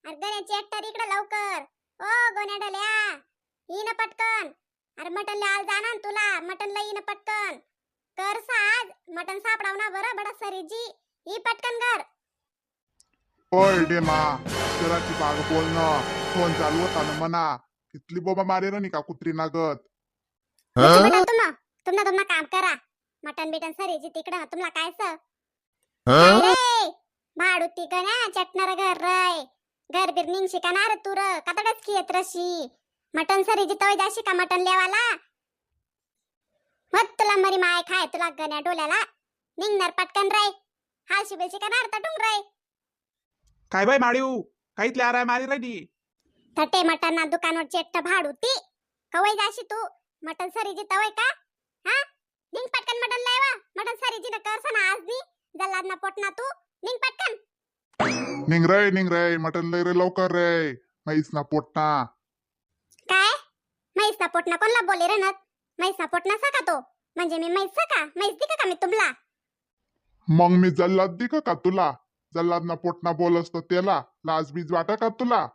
अरे गण्याची एकटर इकडे लवकर. ओ गोण्या ढल्या ये ना पटकन. अरे मटन ले आल जाना तुला. मटन लई ना पटकन कर साज. मटन सापडाव ना बरं बडा सरीजी. ये पटकन कर. ओय डेमा जरा ती बाग बोलणं फोन चालू होता ना म्हणा. इथली बोबा मारे ना का कुत्री नागत. बेटा तुम्हाला काम करा. मटन बिटन सरीजी तिकडे तुम्हाला काय काय रे भाडुती गण्या चटणार घर राय. घर बिर निघ शिकणार तुर कतडच खेत रशी. मटन सरीजी तवय जाशी का मटन लेवाला. मत तुला मरी माय खाय तुला गण्या डोल्याला. निघणार पटकन राय. हाशी बिशी करणार तटून राय. काय बाई माडीव काहीतले आराय मारी राहिली. थटे मटन ना दुकानवर चेट्ट भाडुती. कवय जाशी तू. मटन सरीजी तवय का हा. निघ पटकन मटन लेवा. मटन सरीजी न करसन आज नी. जल्लाद ना पोटना तू. निघ पटकन. निंग रे मटन लय रे लवकर रे. म्हैस ना पोटना. काय म्हैस ना पोटना कोणला बोले रे नत. म्हैस ना पोटना सका तो. म्हणजे मी म्हैस सका म्हैस दिका का मी तुमला. मग मी जल्लाद दिका का तुला. जल्लाद ना पोटना बोलस तर त्याला लाज बीज वाटा का तुला.